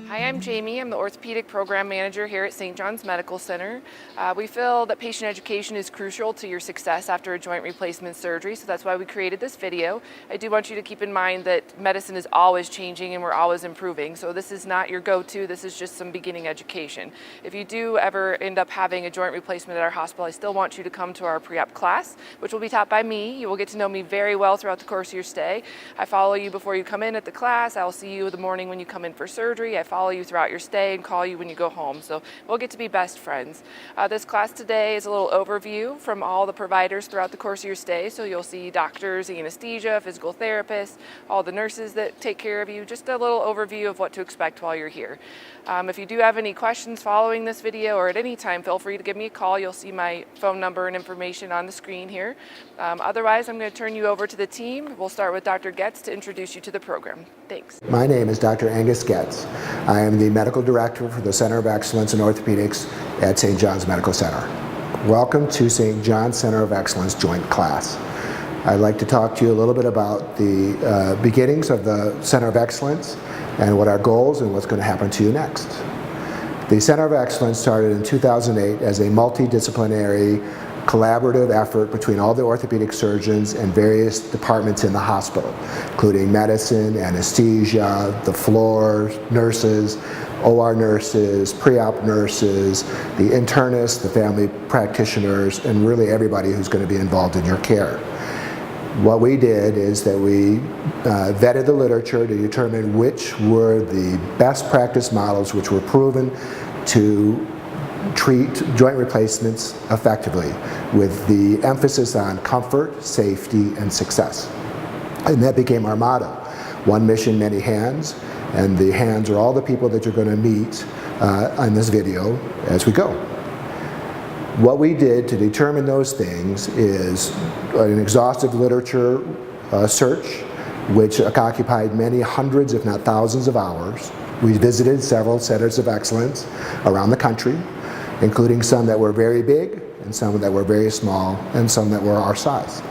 Hi, I'm Jamie. I'm the Orthopedic Program Manager here at St. John's Medical Center. We feel that patient education is crucial to your success after a joint replacement surgery, so that's why we created this video. I do want you to keep in mind that medicine is always changing and we're always improving, so this is not your go-to, this is just some beginning education. If you do ever end up having a joint replacement at our hospital, I still want you to come to our pre-op class, which will be taught by me. You will get to know me very well throughout the course of your stay. I follow you before you come in at the class. I will see you in the morning when you come in for surgery. I follow you throughout your stay and call you when you go home. So we'll get to be best friends. This class today is a little overview from all the providers throughout the course of your stay. So you'll see doctors, anesthesia, physical therapists, all the nurses that take care of you. Just a little overview of what to expect while you're here. If you do have any questions following this video or at any time, feel free to give me a call. You'll see my phone number and information on the screen here. Otherwise, I'm going to turn you over to the team. We'll start with Dr. Getz to introduce you to the program. Thanks. My name is Dr. Angus Getz. I am the Medical Director for the Center of Excellence in Orthopedics at St. John's Medical Center. Welcome to St. John's Center of Excellence Joint Class. I'd like to talk to you a little bit about the beginnings of the Center of Excellence and what our goals and what's going to happen to you next. The Center of Excellence started in 2008 as a multidisciplinary collaborative effort between all the orthopedic surgeons and various departments in the hospital, including medicine, anesthesia, the floor, nurses, OR nurses, pre-op nurses, the internists, the family practitioners, and really everybody who's going to be involved in your care. What we did is that we vetted the literature to determine which were the best practice models which were proven to treat joint replacements effectively, with the emphasis on comfort, safety, and success. And that became our motto: one mission, many hands, and the hands are all the people that you're going to meet on this video as we go. What we did to determine those things is an exhaustive literature search, which occupied many hundreds, if not thousands of hours. We visited several centers of excellence around the country, including some that were very big, and some that were very small, and some that were our size.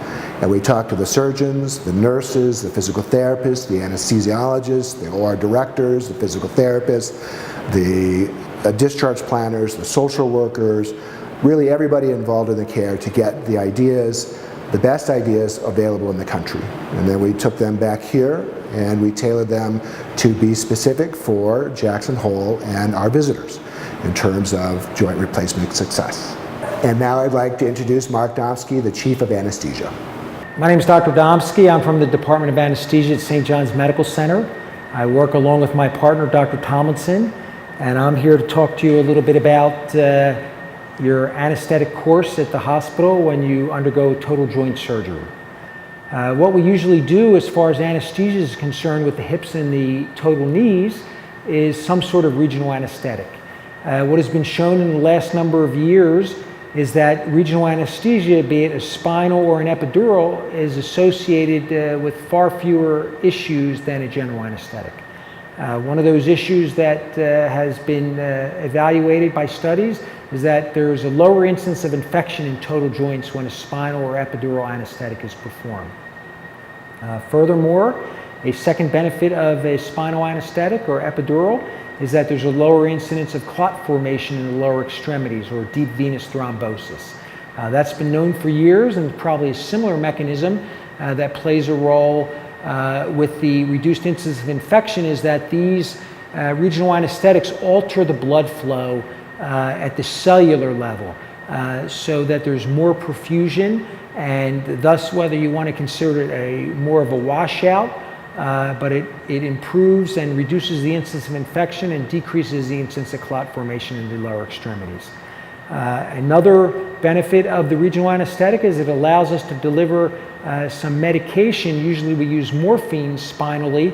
And we talked to the surgeons, the nurses, the physical therapists, the anesthesiologists, the OR directors, the physical therapists, the discharge planners, the social workers, really everybody involved in the care to get the ideas, the best ideas available in the country. And then we took them back here and we tailored them to be specific for Jackson Hole and our visitors in terms of joint replacement success. And now I'd like to introduce Mark Domsky, the Chief of Anesthesia. My name is Dr. Domsky. I'm from the Department of Anesthesia at St. John's Medical Center. I work along with my partner, Dr. Tomlinson, and I'm here to talk to you a little bit about your anesthetic course at the hospital when you undergo total joint surgery. What we usually do as far as anesthesia is concerned with the hips and the total knees is some sort of regional anesthetic. What has been shown in the last number of years is that regional anesthesia, be it a spinal or an epidural, is associated with far fewer issues than a general anesthetic. One of those issues that has been evaluated by studies is that there's a lower incidence of infection in total joints when a spinal or epidural anesthetic is performed. Furthermore, a second benefit of a spinal anesthetic or epidural is that there's a lower incidence of clot formation in the lower extremities, or deep venous thrombosis. That's been known for years, and probably a similar mechanism that plays a role with the reduced incidence of infection is that these regional anesthetics alter the blood flow at the cellular level so that there's more perfusion, and thus whether you want to consider it more of a washout, but it improves and reduces the incidence of infection and decreases the incidence of clot formation in the lower extremities. Another benefit of the regional anesthetic is it allows us to deliver some medication. Usually we use morphine spinally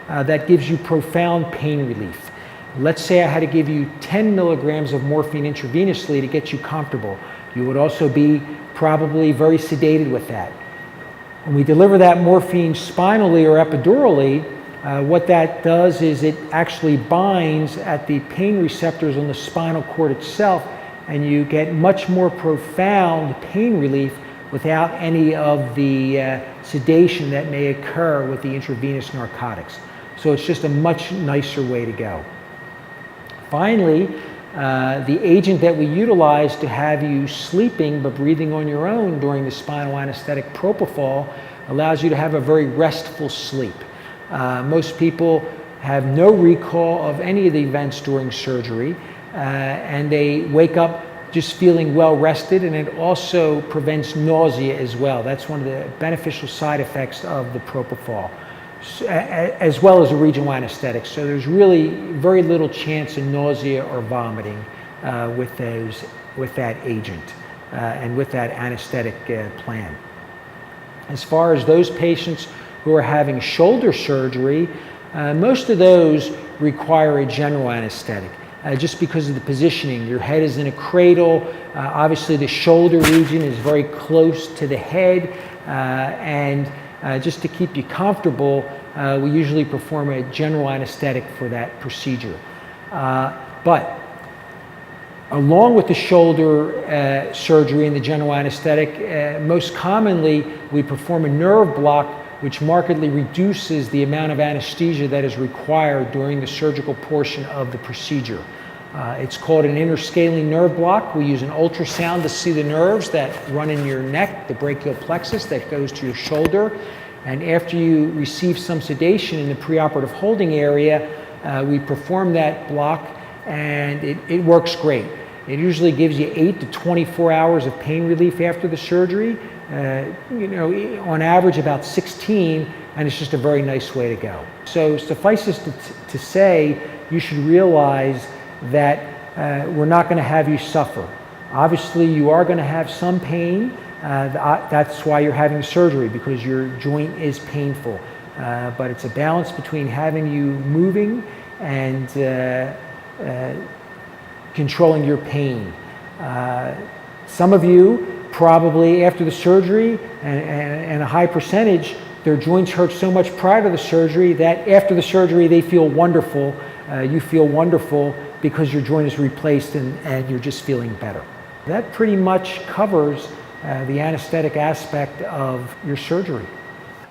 that gives you profound pain relief. Let's say I had to give you 10 milligrams of morphine intravenously to get you comfortable. You would also be probably very sedated with that. When we deliver that morphine spinally or epidurally, what that does is it actually binds at the pain receptors on the spinal cord itself, and you get much more profound pain relief without any of the sedation that may occur with the intravenous narcotics. So it's just a much nicer way to go. Finally, the agent that we utilize to have you sleeping but breathing on your own during the spinal anesthetic propofol allows you to have a very restful sleep. Most people have no recall of any of the events during surgery, and they wake up just feeling well rested, and it also prevents nausea as well. That's one of the beneficial side effects of the propofol, as well as a regional anesthetic. So there's really very little chance of nausea or vomiting with that agent and with that anesthetic plan. As far as those patients who are having shoulder surgery, most of those require a general anesthetic. Just because of the positioning. Your head is in a cradle. Obviously the shoulder region is very close to the head, and just to keep you comfortable, we usually perform a general anesthetic for that procedure. But along with the shoulder surgery and the general anesthetic, most commonly we perform a nerve block, which markedly reduces the amount of anesthesia that is required during the surgical portion of the procedure. It's called an interscalene nerve block. We use an ultrasound to see the nerves that run in your neck, the brachial plexus that goes to your shoulder. And after you receive some sedation in the preoperative holding area, we perform that block, and it works great. It usually gives you 8 to 24 hours of pain relief after the surgery. On average about 16, and it's just a very nice way to go. So suffice it to say, you should realize that we're not going to have you suffer. Obviously, you are going to have some pain. That's why you're having surgery, because your joint is painful. But it's a balance between having you moving and controlling your pain. Some of you probably after the surgery, and a high percentage, their joints hurt so much prior to the surgery that after the surgery they feel wonderful. You feel wonderful because your joint is replaced and you're just feeling better. That pretty much covers the anesthetic aspect of your surgery.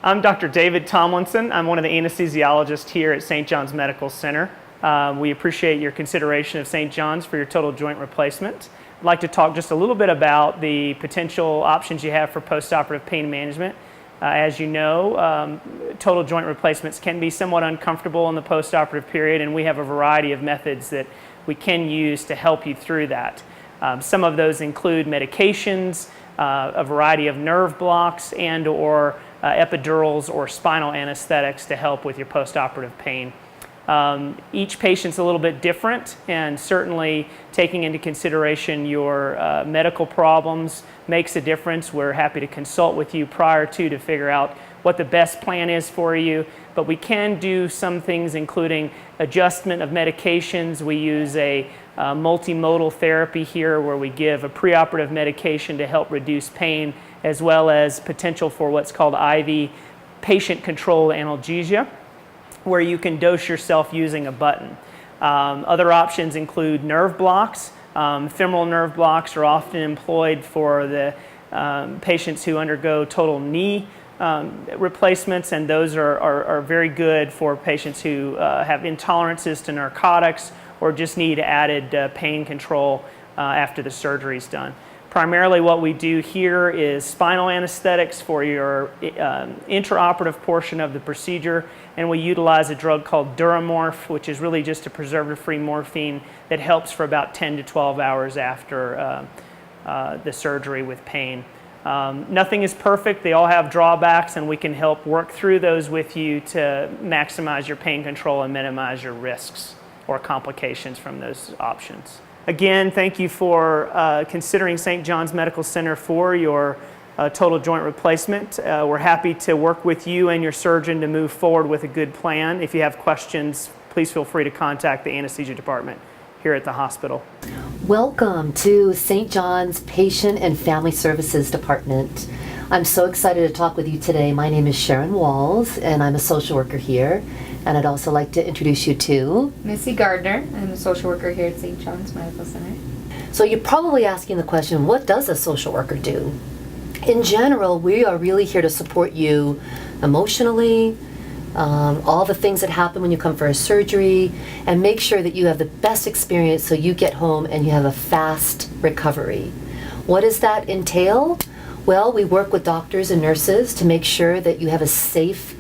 I'm Dr. David Tomlinson. I'm one of the anesthesiologists here at St. John's Medical Center. We appreciate your consideration of St. John's for your total joint replacement. I'd like to talk just a little bit about the potential options you have for postoperative pain management. As you know, total joint replacements can be somewhat uncomfortable in the postoperative period, and we have a variety of methods that we can use to help you through that. Some of those include medications, a variety of nerve blocks, and or epidurals or spinal anesthetics to help with your postoperative pain. Each patient's a little bit different, and certainly taking into consideration your medical problems makes a difference. We're happy to consult with you prior to figure out what the best plan is for you, but we can do some things including adjustment of medications. We use a multimodal therapy here where we give a preoperative medication to help reduce pain, as well as potential for what's called IV patient-controlled analgesia, where you can dose yourself using a button. Other options include nerve blocks. Femoral nerve blocks are often employed for the patients who undergo total knee replacements, and those are very good for patients who have intolerances to narcotics or just need added pain control after the surgery is done. Primarily what we do here is spinal anesthetics for your intraoperative portion of the procedure, and we utilize a drug called Duramorph, which is really just a preservative-free morphine that helps for about 10 to 12 hours after the surgery with pain. Nothing is perfect. They all have drawbacks, and we can help work through those with you to maximize your pain control and minimize your risks or complications from those options. Again, thank you for considering St. John's Medical Center for your total joint replacement. We're happy to work with you and your surgeon to move forward with a good plan. If you have questions, please feel free to contact the anesthesia department here at the hospital. Welcome to St. John's Patient and Family Services Department. I'm so excited to talk with you today. My name is Sharon Walls, and I'm a social worker here. And I'd also like to introduce you to Missy Gardner. I'm a social worker here at St. John's Medical Center. So you're probably asking the question, what does a social worker do? In general, we are really here to support you emotionally, all the things that happen when you come for a surgery, and make sure that you have the best experience so you get home and you have a fast recovery. What does that entail? Well, we work with doctors and nurses to make sure that you have a safe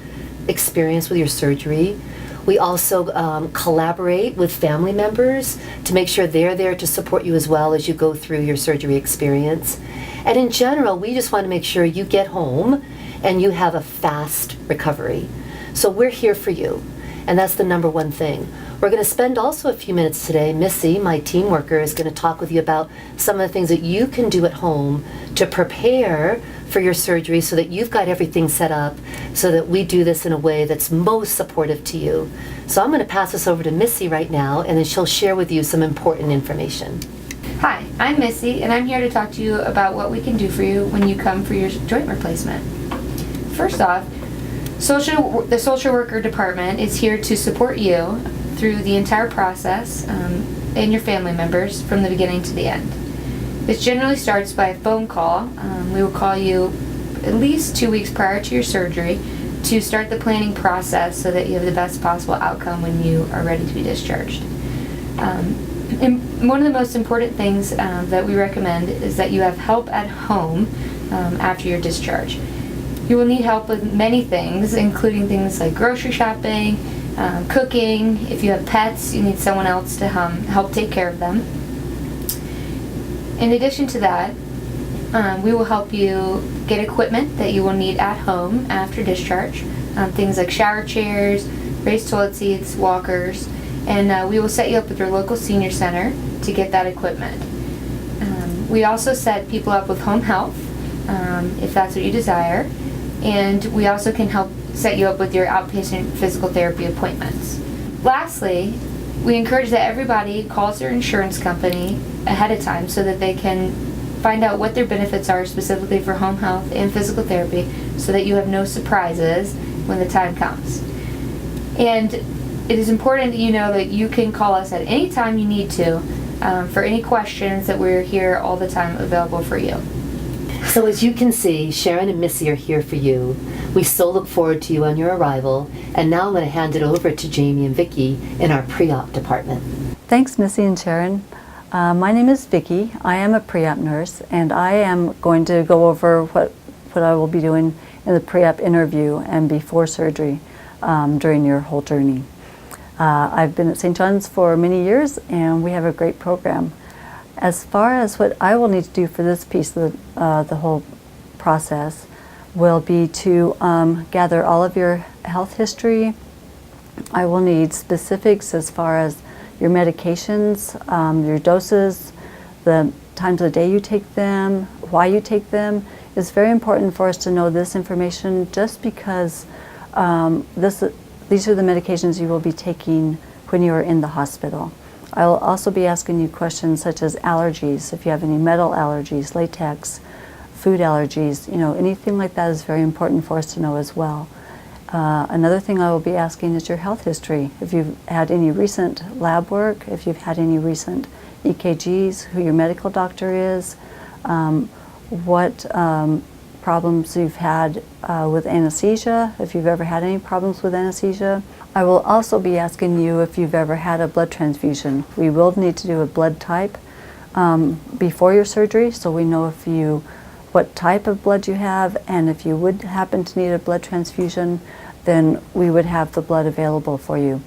experience with your surgery. We also collaborate with family members to make sure they're there to support you as well as you go through your surgery experience. And in general, we just want to make sure you get home and you have a fast recovery. So we're here for you, and that's the number one thing. We're going to spend also a few minutes today. Missy, my team worker, is going to talk with you about some of the things that you can do at home to prepare for your surgery so that you've got everything set up so that we do this in a way that's most supportive to you. So I'm going to pass this over to Missy right now, and then she'll share with you some important information. Hi, I'm Missy, and I'm here to talk to you about what we can do for you when you come for your joint replacement. First off, the social worker department is here to support you through the entire process and your family members from the beginning to the end. This generally starts by a phone call. We will call you at least 2 weeks prior to your surgery to start the planning process so that you have the best possible outcome when you are ready to be discharged. And one of the most important things that we recommend is that you have help at home after your discharge. You will need help with many things, including things like grocery shopping, cooking. If you have pets, you need someone else to help take care of them. In addition to that, we will help you get equipment that you will need at home after discharge. Things like shower chairs, raised toilet seats, walkers, and we will set you up with your local senior center to get that equipment. We also set people up with home health, if that's what you desire, and we also can help set you up with your outpatient physical therapy appointments. Lastly, we encourage that everybody calls their insurance company ahead of time so that they can find out what their benefits are specifically for home health and physical therapy so that you have no surprises when the time comes. And it is important that you know that you can call us at any time you need to for any questions, that we're here all the time available for you. So as you can see, Sharon and Missy are here for you. We so look forward to you on your arrival. And now I'm going to hand it over to Jamie and Vicki in our pre-op department. Thanks, Missy and Sharon. My name is Vicki. I am a pre-op nurse, and I am going to go over what I will be doing in the pre-op interview and before surgery during your whole journey. I've been at St. John's for many years, and we have a great program. As far as what I will need to do for this piece of the whole process will be to gather all of your health history. I will need specifics as far as your medications, your doses, the times of the day you take them, why you take them. It's very important for us to know this information just because these are the medications you will be taking when you are in the hospital. I will also be asking you questions such as allergies, if you have any metal allergies, latex, food allergies, anything like that is very important for us to know as well. Another thing I will be asking is your health history. If you've had any recent lab work, if you've had any recent EKGs, who your medical doctor is, what problems you've had with anesthesia, if you've ever had any problems with anesthesia. I will also be asking you if you've ever had a blood transfusion. We will need to do a blood type before your surgery, so we know what type of blood you have, and if you would happen to need a blood transfusion, then we would have the blood available for you.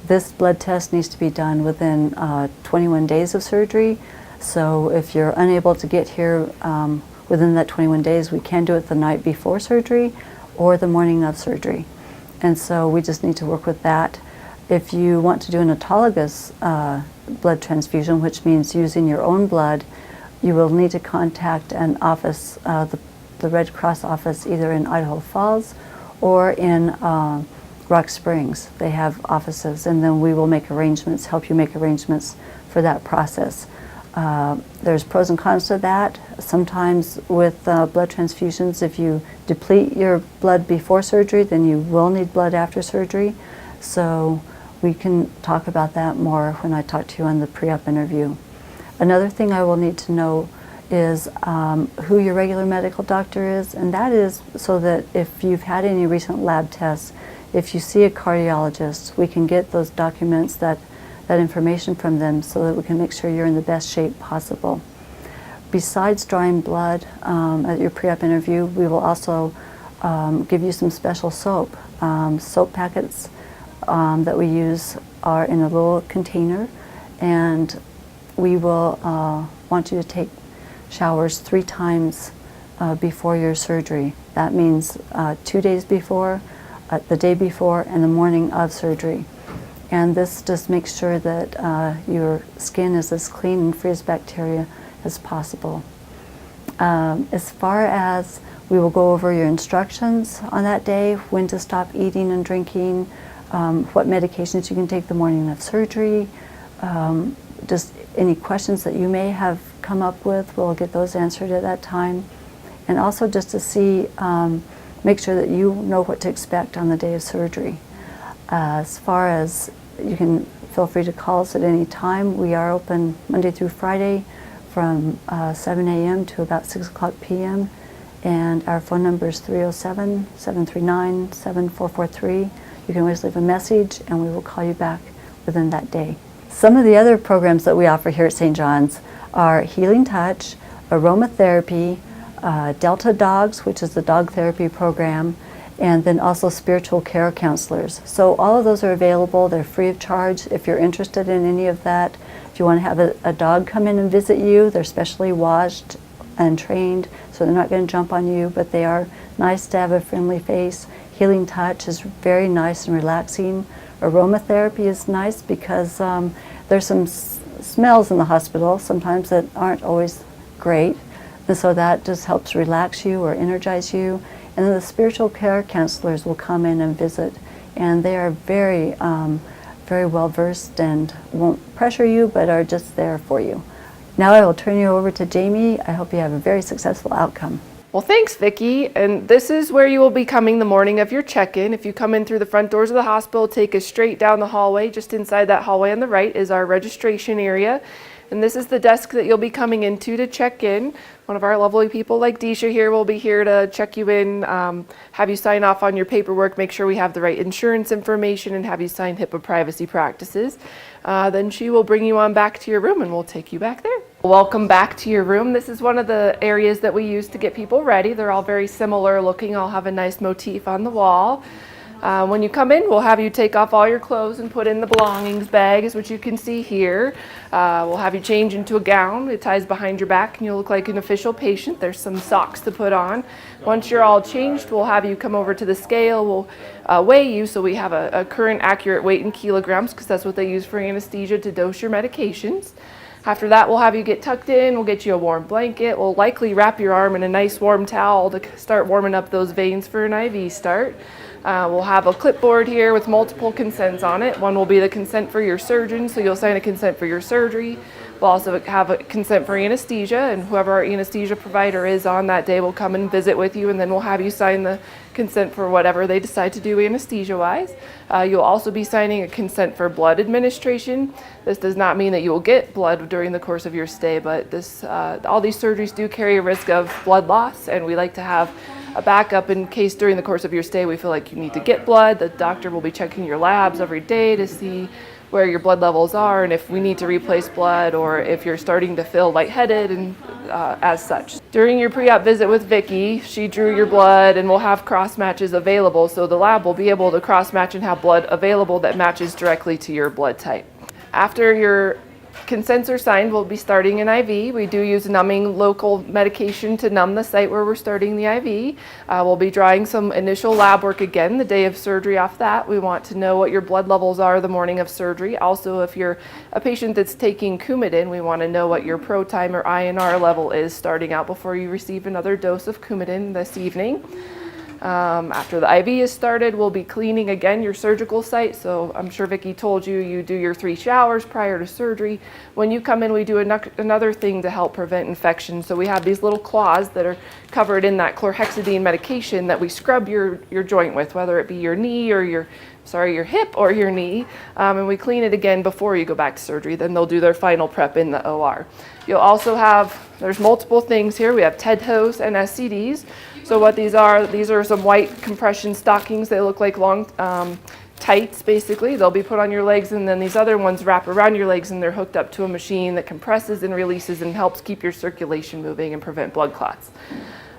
This blood test needs to be done within 21 days of surgery, so if you're unable to get here within that 21 days, we can do it the night before surgery or the morning of surgery. And so we just need to work with that. If you want to do an autologous blood transfusion, which means using your own blood, you will need to contact an office, the Red Cross office, either in Idaho Falls or in Rock Springs. They have offices, and then we will help you make arrangements for that process. There's pros and cons to that. Sometimes with blood transfusions, if you deplete your blood before surgery, then you will need blood after surgery. So we can talk about that more when I talk to you on the pre-op interview. Another thing I will need to know is who your regular medical doctor is, and that is so that if you've had any recent lab tests, if you see a cardiologist, we can get those documents, that information from them, so that we can make sure you're in the best shape possible. Besides drawing blood at your pre-op interview, we will also give you some special soap. Soap packets that we use are in a little container, and we will want you to take showers 3 times before your surgery. That means 2 days before, the day before, and the morning of surgery. And this just makes sure that your skin is as clean and free of bacteria as possible. As far as, we will go over your instructions on that day, when to stop eating and drinking, what medications you can take the morning of surgery, just any questions that you may have come up with, we'll get those answered at that time. And also just to see, make sure that you know what to expect on the day of surgery. As far as, you can feel free to call us at any time. We are open Monday through Friday from 7 a.m. to about 6 o'clock p.m. And our phone number is 307-739-7443. You can always leave a message and we will call you back within that day. Some of the other programs that we offer here at St. John's are Healing Touch, Aromatherapy, Delta Dogs, which is the dog therapy program, and then also spiritual care counselors. So all of those are available. They're free of charge if you're interested in any of that. If you want to have a dog come in and visit you, they're specially washed and trained, so they're not going to jump on you, but they are nice to have a friendly face. Healing Touch is very nice and relaxing. Aromatherapy is nice because there's some smells in the hospital sometimes that aren't always great, and so that just helps relax you or energize you. And then the spiritual care counselors will come in and visit, and they are very well versed and won't pressure you, but are just there for you. Now I will turn you over to Jamie. I hope you have a very successful outcome. Well, thanks, Vicki. And this is where you will be coming the morning of your check-in. If you come in through the front doors of the hospital, take us straight down the hallway. Just inside that hallway on the right is our registration area. And this is the desk that you'll be coming into to check in. One of our lovely people like Disha here will be here to check you in, have you sign off on your paperwork, make sure we have the right insurance information, and have you sign HIPAA privacy practices. Then she will bring you on back to your room and we'll take you back there. Welcome back to your room. This is one of the areas that we use to get people ready. They're all very similar looking. I'll have a nice motif on the wall. When you come in, we'll have you take off all your clothes and put in the belongings bag, is what you can see here. We'll have you change into a gown. It ties behind your back and you'll look like an official patient. There's some socks to put on. Once you're all changed, we'll have you come over to the scale. We'll weigh you so we have a current accurate weight in kilograms, because that's what they use for anesthesia to dose your medications. After that, we'll have you get tucked in. We'll get you a warm blanket. We'll likely wrap your arm in a nice warm towel to start warming up those veins for an IV start. We'll have a clipboard here with multiple consents on it. One will be the consent for your surgeon, so you'll sign a consent for your surgery. We'll also have a consent for anesthesia, and whoever our anesthesia provider is on that day will come and visit with you, and then we'll have you sign the consent for whatever they decide to do anesthesia-wise. You'll also be signing a consent for blood administration. This does not mean that you will get blood during the course of your stay, but all these surgeries do carry a risk of blood loss, and we like to have a backup in case during the course of your stay we feel like you need to get blood. The doctor will be checking your labs every day to see where your blood levels are and if we need to replace blood, or if you're starting to feel lightheaded and as such. During your pre-op visit with Vicki, she drew your blood and we'll have cross matches available, so the lab will be able to cross match and have blood available that matches directly to your blood type. After your consents are signed, we'll be starting an IV. We do use numbing local medication to numb the site where we're starting the IV. We'll be drawing some initial lab work again the day of surgery. Off that, we want to know what your blood levels are the morning of surgery. Also, if you're a patient that's taking Coumadin, we want to know what your ProTime or INR level is starting out before you receive another dose of Coumadin this evening. After the IV is started, we'll be cleaning again your surgical site. So I'm sure Vicki told you, you do your 3 showers prior to surgery. When you come in, we do another thing to help prevent infection. So we have these little cloths that are covered in that chlorhexidine medication that we scrub your joint with, whether it be your knee or your hip or your knee, and we clean it again before you go back to surgery. Then they'll do their final prep in the OR. You'll also have, there's multiple things here. We have TED hose and SCDs. So what these are some white compression stockings. They look like long tights, basically. They'll be put on your legs, and then these other ones wrap around your legs, and they're hooked up to a machine that compresses and releases and helps keep your circulation moving and prevent blood clots.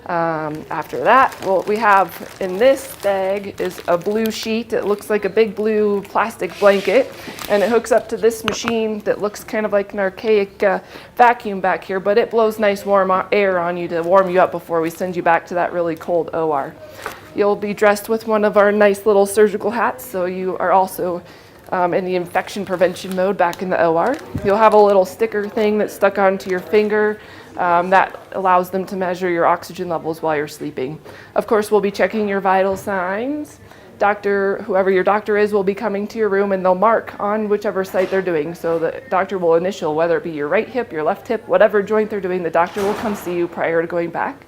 After that, what we have in this bag is a blue sheet. It looks like a big blue plastic blanket, and it hooks up to this machine that looks kind of like an archaic vacuum back here, but it blows nice warm air on you to warm you up before we send you back to that really cold OR. You'll be dressed with one of our nice little surgical hats, so you are also in the infection prevention mode back in the OR. You'll have a little sticker thing that's stuck onto your finger that allows them to measure your oxygen levels while you're sleeping. Of course, we'll be checking your vital signs. Whoever your doctor is will be coming to your room, and they'll mark on whichever site they're doing. So the doctor will initial whether it be your right hip, your left hip, whatever joint they're doing, the doctor will come see you prior to going back.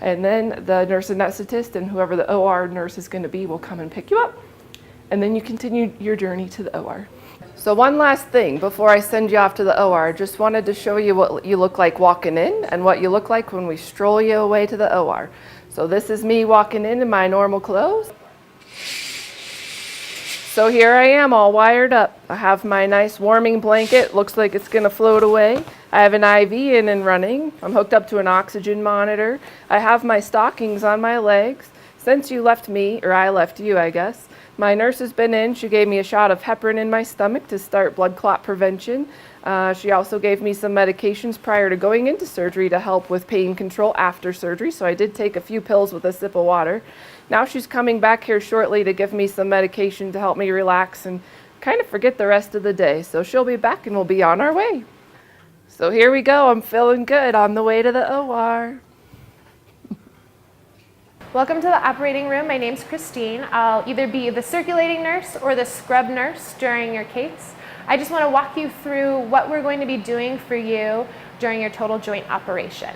And then the nurse anesthetist and whoever the OR nurse is going to be will come and pick you up. And then you continue your journey to the OR. So one last thing before I send you off to the OR, just wanted to show you what you look like walking in and what you look like when we stroll you away to the OR. So this is me walking in my normal clothes. So here I am all wired up. I have my nice warming blanket, looks like it's gonna float away. I have an IV in and running. I'm hooked up to an oxygen monitor. I have my stockings on my legs. Since you left me, or I left you, I guess, my nurse has been in. She gave me a shot of heparin in my stomach to start blood clot prevention. She also gave me some medications prior to going into surgery to help with pain control after surgery, so I did take a few pills with a sip of water. Now she's coming back here shortly to give me some medication to help me relax and kind of forget the rest of the day. So she'll be back and we'll be on our way. So here we go. I'm feeling good on the way to the OR. Welcome to the operating room. My name's Christine. I'll either be the circulating nurse or the scrub nurse during your case. I just want to walk you through what we're going to be doing for you during your total joint operation.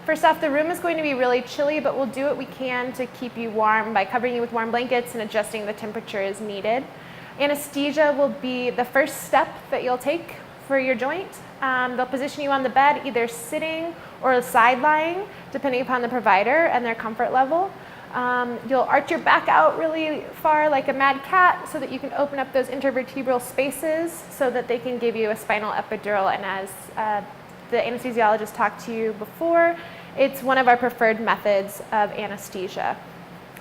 First off, the room is going to be really chilly, but we'll do what we can to keep you warm by covering you with warm blankets and adjusting the temperature as needed. Anesthesia will be the first step that you'll take for your joint. They'll position you on the bed, either sitting or side lying, depending upon the provider and their comfort level. You'll arch your back out really far like a mad cat so that you can open up those intervertebral spaces so that they can give you a spinal epidural. And as the anesthesiologist talked to you before, it's one of our preferred methods of anesthesia.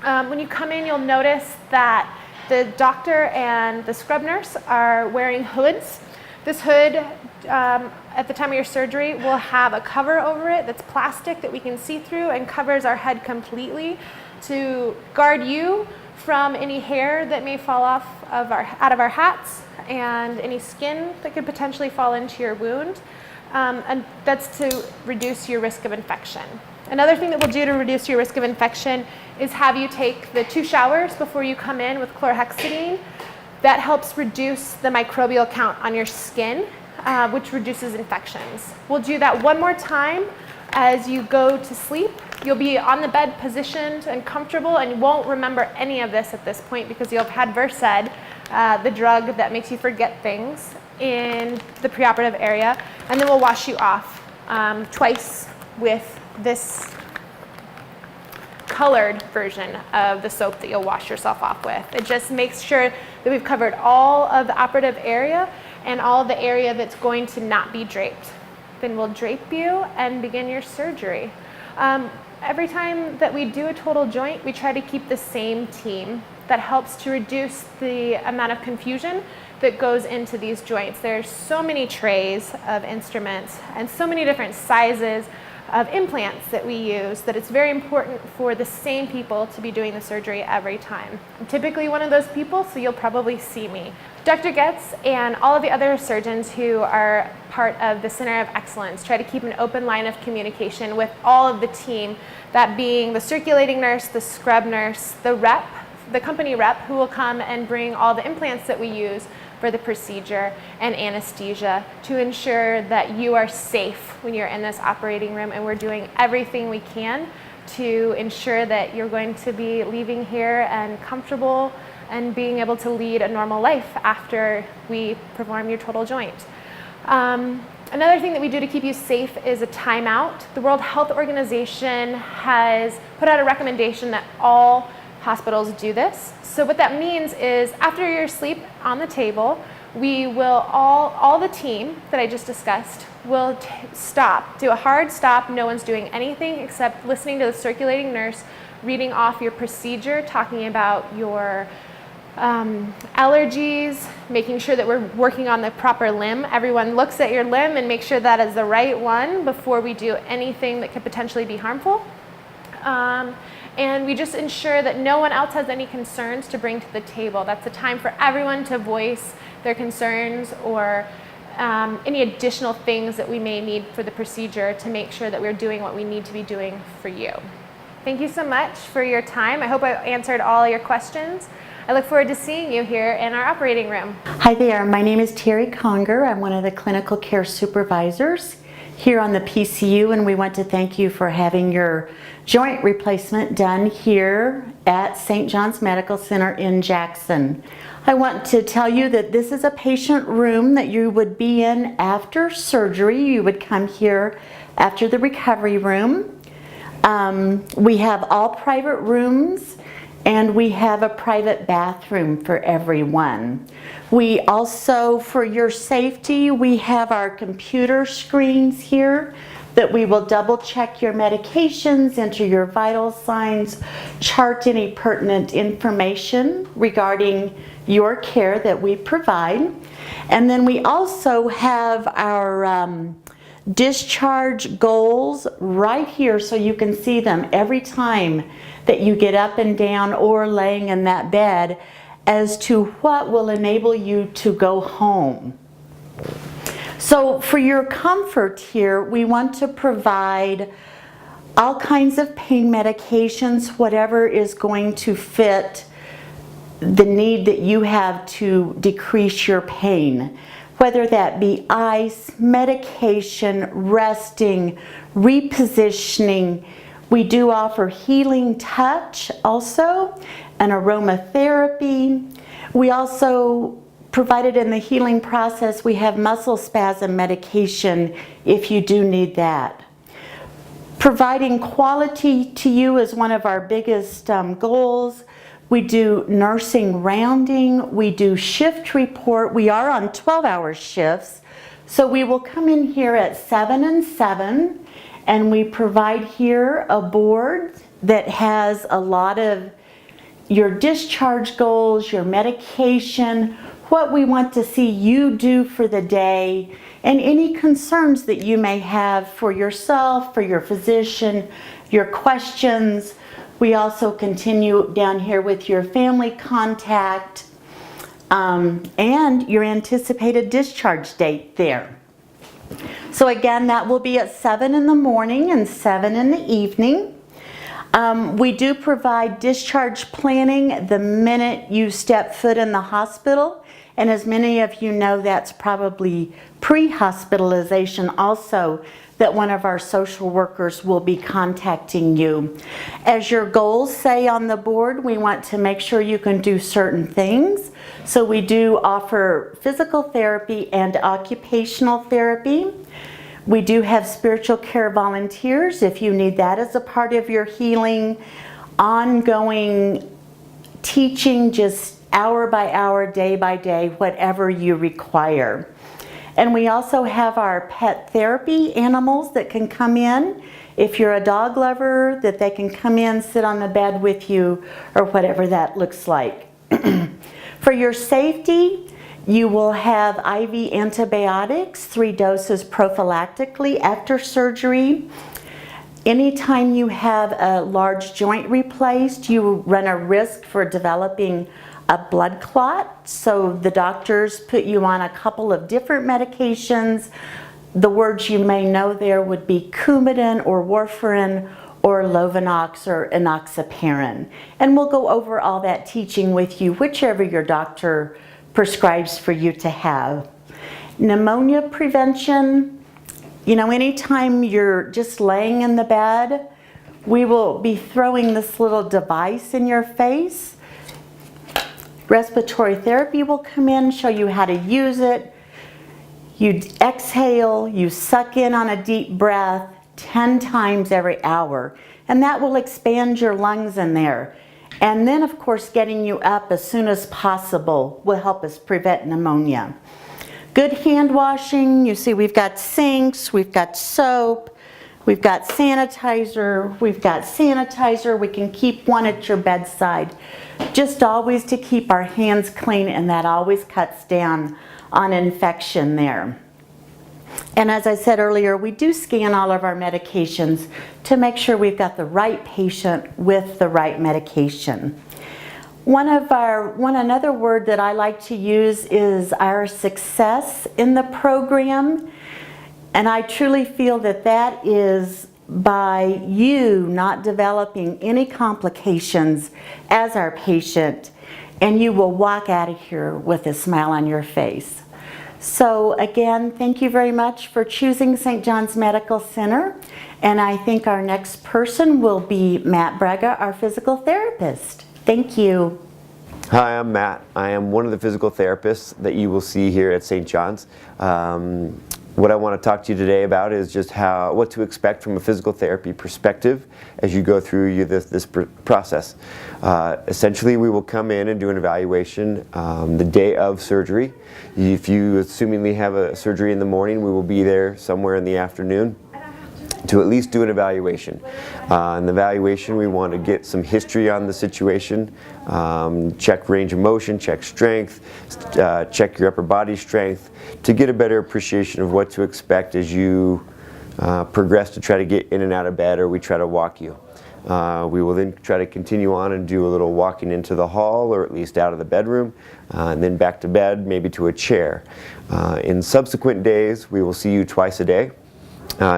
When you come in, you'll notice that the doctor and the scrub nurse are wearing hoods. This hood, at the time of your surgery, will have a cover over it that's plastic that we can see through and covers our head completely to guard you from any hair that may fall off of out of our hats and any skin that could potentially fall into your wound. And that's to reduce your risk of infection. Another thing that we'll do to reduce your risk of infection is have you take the 2 showers before you come in with chlorhexidine. That helps reduce the microbial count on your skin, which reduces infections. We'll do that one more time as you go to sleep. You'll be on the bed positioned and comfortable, and you won't remember any of this at this point because you'll have had Versed, the drug that makes you forget things, in the preoperative area. And then we'll wash you off twice with this colored version of the soap that you'll wash yourself off with. It just makes sure that we've covered all of the operative area and all of the area that's going to not be draped. Then we'll drape you and begin your surgery. Every time that we do a total joint, we try to keep the same team. That helps to reduce the amount of confusion that goes into these joints. There's so many trays of instruments and so many different sizes of implants that we use that it's very important for the same people to be doing the surgery every time. I'm typically one of those people, so you'll probably see me. Dr. Getz and all of the other surgeons who are part of the Center of Excellence try to keep an open line of communication with all of the team, that being the circulating nurse, the scrub nurse, the rep, the company rep who will come and bring all the implants that we use for the procedure and anesthesia to ensure that you are safe when you're in this operating room, and we're doing everything we can to ensure that you're going to be leaving here and comfortable and being able to lead a normal life after we perform your total joint. Another thing that we do to keep you safe is a timeout. The World Health Organization has put out a recommendation that all hospitals do this. So what that means is after you're asleep on the table, we will all the team that I just discussed will stop, do a hard stop. No one's doing anything except listening to the circulating nurse reading off your procedure, talking about your allergies, making sure that we're working on the proper limb. Everyone looks at your limb and makes sure that is the right one before we do anything that could potentially be harmful. And we just ensure that no one else has any concerns to bring to the table. That's a time for everyone to voice their concerns or any additional things that we may need for the procedure to make sure that we're doing what we need to be doing for you. Thank you so much for your time. I hope I answered all your questions. I look forward to seeing you here in our operating room. Hi there, my name is Terry Conger. I'm one of the clinical care supervisors here on the PCU, and we want to thank you for having your joint replacement done here at St. John's Medical Center in Jackson. I want to tell you that this is a patient room that you would be in after surgery. You would come here after the recovery room. We have all private rooms, and we have a private bathroom for everyone. We also, for your safety, we have our computer screens here that we will double check your medications, enter your vital signs, chart any pertinent information regarding your care that we provide. And then we also have our discharge goals right here so you can see them every time that you get up and down or laying in that bed as to what will enable you to go home. So for your comfort here, we want to provide all kinds of pain medications, whatever is going to fit the need that you have to decrease your pain. Whether that be ice, medication, resting, repositioning. We do offer healing touch also, and aromatherapy. We also provided in the healing process, we have muscle spasm medication if you do need that. Providing quality to you is one of our biggest goals. We do nursing rounding, we do shift report. We are on 12-hour shifts, so we will come in here at 7 and 7, and we provide here a board that has a lot of your discharge goals, your medication, what we want to see you do for the day, and any concerns that you may have for yourself, for your physician, your questions. We also continue down here with your family contact and your anticipated discharge date there. So again, that will be at 7 in the morning and 7 in the evening. We do provide discharge planning the minute you step foot in the hospital. And as many of you know, that's probably pre-hospitalization also, that one of our social workers will be contacting you. As your goals say on the board, we want to make sure you can do certain things. So we do offer physical therapy and occupational therapy. We do have spiritual care volunteers if you need that as a part of your healing, ongoing teaching, just hour by hour, day by day, whatever you require. And we also have our pet therapy animals that can come in. If you're a dog lover, that they can come in, sit on the bed with you, or whatever that looks like. For your safety, you will have IV antibiotics, 3 doses prophylactically after surgery. Anytime you have a large joint replaced, you run a risk for developing a blood clot, so the doctors put you on a couple of different medications. The words you may know there would be Coumadin or warfarin or Lovenox or enoxaparin. And we'll go over all that teaching with you, whichever your doctor prescribes for you to have. Pneumonia prevention, you know, anytime you're just laying in the bed, we will be throwing this little device in your face. Respiratory therapy will come in, show you how to use it. You exhale, you suck in on a deep breath 10 times every hour, and that will expand your lungs in there. And then, of course, getting you up as soon as possible will help us prevent pneumonia. Good hand washing. You see we've got sinks, we've got soap, we've got sanitizer, we can keep one at your bedside. Just always to keep our hands clean, and that always cuts down on infection there. And as I said earlier, we do scan all of our medications to make sure we've got the right patient with the right medication. Another word that I like to use is our success in the program. And I truly feel that that is by you not developing any complications as our patient, and you will walk out of here with a smile on your face. So again, thank you very much for choosing St. John's Medical Center. And I think our next person will be Matt Braga, our physical therapist. Thank you. Hi, I'm Matt. I am one of the physical therapists that you will see here at St. John's. What I want to talk to you today about is just what to expect from a physical therapy perspective as you go through this process. Essentially, we will come in and do an evaluation the day of surgery. If you assumingly have a surgery in the morning, we will be there somewhere in the afternoon to at least do an evaluation. In the evaluation, we want to get some history on the situation, check range of motion, check strength, check your upper body strength, to get a better appreciation of what to expect as you progress to try to get in and out of bed, or we try to walk you. We will then try to continue on and do a little walking into the hall, or at least out of the bedroom, and then back to bed, maybe to a chair. In subsequent days, we will see you twice a day.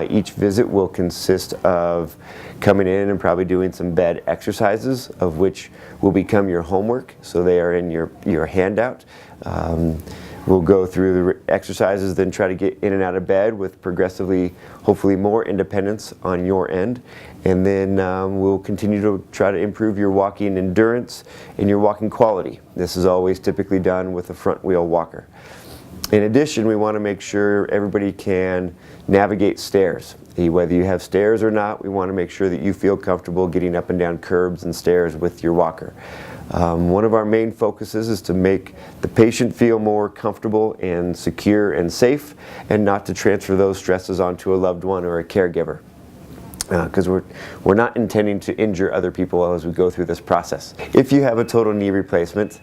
Each visit will consist of coming in and probably doing some bed exercises, of which will become your homework, so they are in your handout. We'll go through the exercises, then try to get in and out of bed with progressively, hopefully, more independence on your end. And then we'll continue to try to improve your walking endurance and your walking quality. This is always typically done with a front wheel walker. In addition, we want to make sure everybody can navigate stairs. Whether you have stairs or not, we want to make sure that you feel comfortable getting up and down curbs and stairs with your walker. One of our main focuses is to make the patient feel more comfortable and secure and safe, and not to transfer those stresses onto a loved one or a caregiver. Because we're not intending to injure other people as we go through this process. If you have a total knee replacement,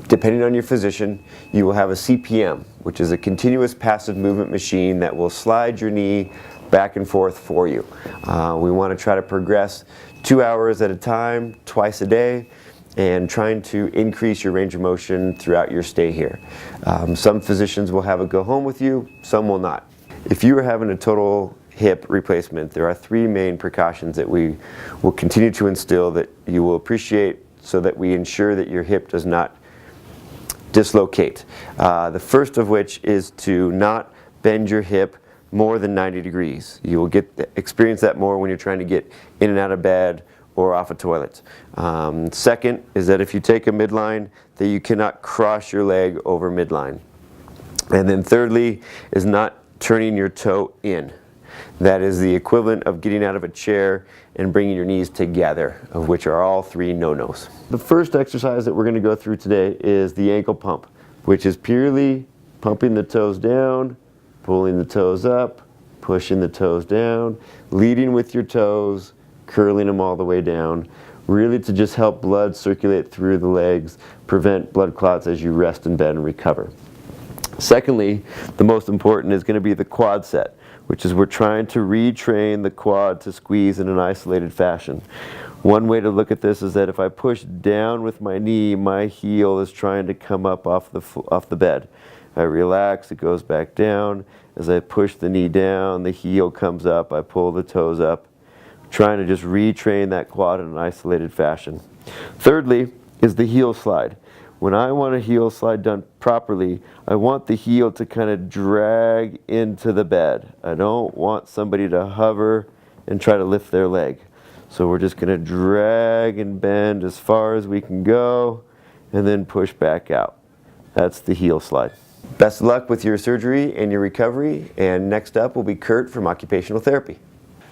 depending on your physician, you will have a CPM, which is a continuous passive movement machine that will slide your knee back and forth for you. We want to try to progress 2 hours at a time, twice a day, and trying to increase your range of motion throughout your stay here. Some physicians will have it go home with you, some will not. If you are having a total hip replacement, there are 3 main precautions that we will continue to instill that you will appreciate, so that we ensure that your hip does not dislocate. The first of which is to not bend your hip more than 90 degrees. You will experience that more when you're trying to get in and out of bed or off a toilet. Second is that if you take a midline, that you cannot cross your leg over midline. And then thirdly is not turning your toe in. That is the equivalent of getting out of a chair and bringing your knees together, of which are all 3 no-nos. The first exercise that we're going to go through today is the ankle pump, which is purely pumping the toes down, pulling the toes up, pushing the toes down, leading with your toes, curling them all the way down, really to just help blood circulate through the legs, prevent blood clots as you rest in bed and recover. Secondly, the most important is going to be the quad set, which is we're trying to retrain the quad to squeeze in an isolated fashion. One way to look at this is that if I push down with my knee, my heel is trying to come up off the bed. I relax, it goes back down. As I push the knee down, the heel comes up, I pull the toes up, trying to just retrain that quad in an isolated fashion. Thirdly is the heel slide. When I want a heel slide done properly, I want the heel to kind of drag into the bed. I don't want somebody to hover and try to lift their leg. So we're just going to drag and bend as far as we can go, and then push back out. That's the heel slide. Best of luck with your surgery and your recovery. And next up will be Kurt from Occupational Therapy.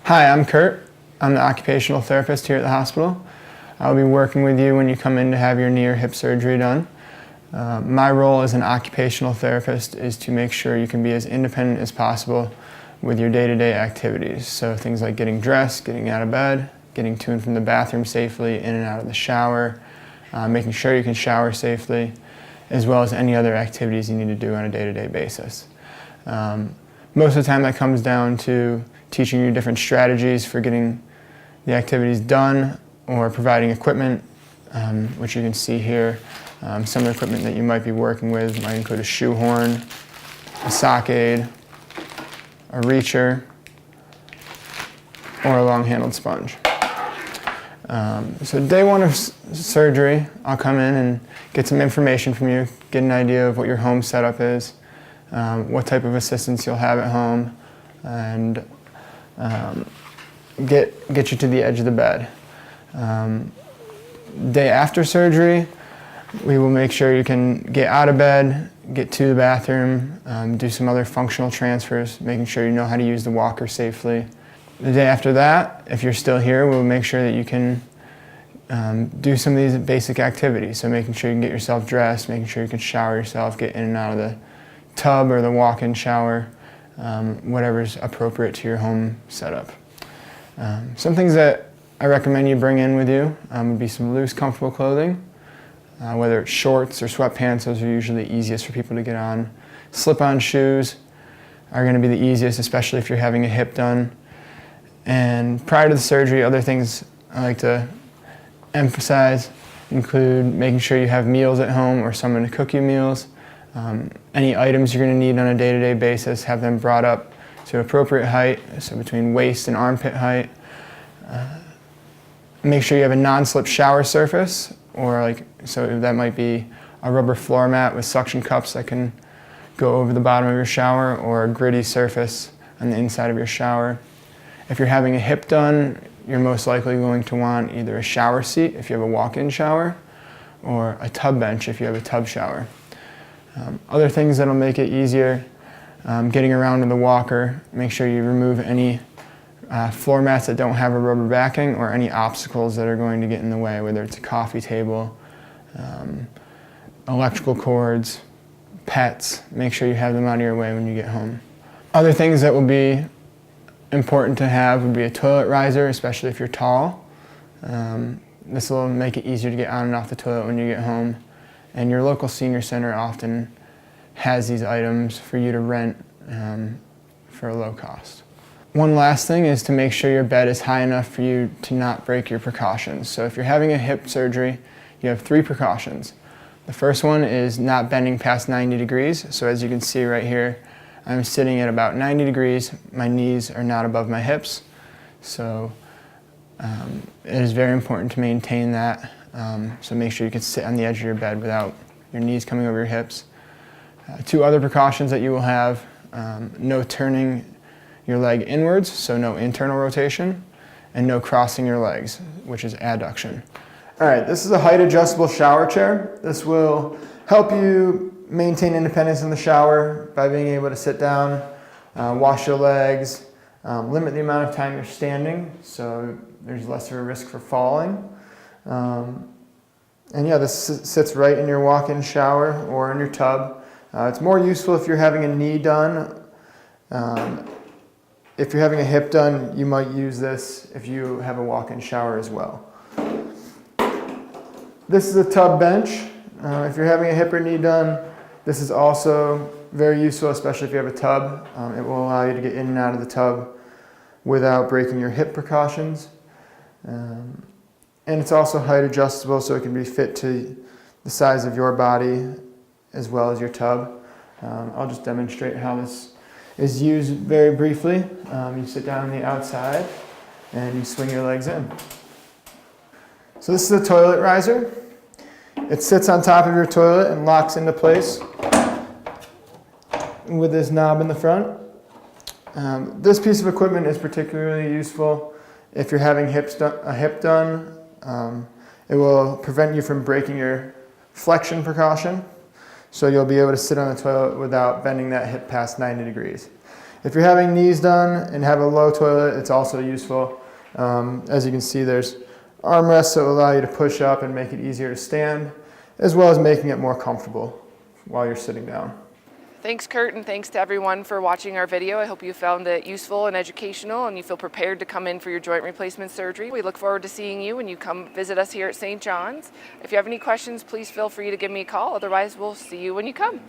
Hi, I'm Kurt. I'm the occupational therapist here at the hospital. I'll be working with you when you come in to have your knee or hip surgery done. My role as an occupational therapist is to make sure you can be as independent as possible with your day-to-day activities. So things like getting dressed, getting out of bed, getting to and from the bathroom safely, in and out of the shower, making sure you can shower safely, as well as any other activities you need to do on a day-to-day basis. Most of the time that comes down to teaching you different strategies for getting the activities done or providing equipment, which you can see here. Some of the equipment that you might be working with might include a shoehorn, a sock aid, a reacher, or a long-handled sponge. So day one of surgery, I'll come in and get some information from you, get an idea of what your home setup is, what type of assistance you'll have at home, and get you to the edge of the bed. Day after surgery, we will make sure you can get out of bed, get to the bathroom, do some other functional transfers, making sure you know how to use the walker safely. The day after that, if you're still here, we'll make sure that you can do some of these basic activities. So making sure you can get yourself dressed, making sure you can shower yourself, get in and out of the tub or the walk-in shower, whatever's appropriate to your home setup. Some things that I recommend you bring in with you would be some loose, comfortable clothing. Whether it's shorts or sweatpants, those are usually easiest for people to get on. Slip-on shoes are going to be the easiest, especially if you're having a hip done. And prior to the surgery, other things I like to emphasize include making sure you have meals at home or someone to cook you meals. Any items you're going to need on a day-to-day basis, have them brought up to appropriate height, so between waist and armpit height. Make sure you have a non-slip shower surface, so that might be a rubber floor mat with suction cups that can go over the bottom of your shower, or a gritty surface on the inside of your shower. If you're having a hip done, you're most likely going to want either a shower seat if you have a walk-in shower, or a tub bench if you have a tub shower. Other things that'll make it easier, getting around in the walker, make sure you remove any floor mats that don't have a rubber backing, or any obstacles that are going to get in the way, whether it's a coffee table, electrical cords, pets. Make sure you have them out of your way when you get home. Other things that will be important to have would be a toilet riser, especially if you're tall. This will make it easier to get on and off the toilet when you get home. And your local senior center often has these items for you to rent for a low cost. One last thing is to make sure your bed is high enough for you to not break your precautions. So if you're having a hip surgery, you have 3 precautions. The first one is not bending past 90 degrees. So as you can see right here, I'm sitting at about 90 degrees. My knees are not above my hips. So it is very important to maintain that. So make sure you can sit on the edge of your bed without your knees coming over your hips. 2 other precautions that you will have, no turning your leg inwards, so no internal rotation, and no crossing your legs, which is adduction. All right, this is a height adjustable shower chair. This will help you maintain independence in the shower by being able to sit down, wash your legs, limit the amount of time you're standing, so there's less of a risk for falling. And yeah, this sits right in your walk-in shower or in your tub. It's more useful if you're having a knee done. If you're having a hip done, you might use this if you have a walk-in shower as well. This is a tub bench. If you're having a hip or knee done, this is also very useful, especially if you have a tub. It will allow you to get in and out of the tub without breaking your hip precautions. And it's also height adjustable, so it can be fit to the size of your body as well as your tub. I'll just demonstrate how this is used very briefly. You sit down on the outside and you swing your legs in. So this is a toilet riser. It sits on top of your toilet and locks into place with this knob in the front. This piece of equipment is particularly useful if you're having a hip done. It will prevent you from breaking your flexion precaution. so you'll be able to sit on the toilet without bending that hip past 90 degrees. If you're having knees done and have a low toilet, it's also useful. As you can see, there's armrests that will allow you to push up and make it easier to stand, as well as making it more comfortable while you're sitting down. Thanks, Kurt, and thanks to everyone for watching our video. I hope you found it useful and educational and you feel prepared to come in for your joint replacement surgery. We look forward to seeing you when you come visit us here at St. John's. If you have any questions, please feel free to give me a call. Otherwise, we'll see you when you come.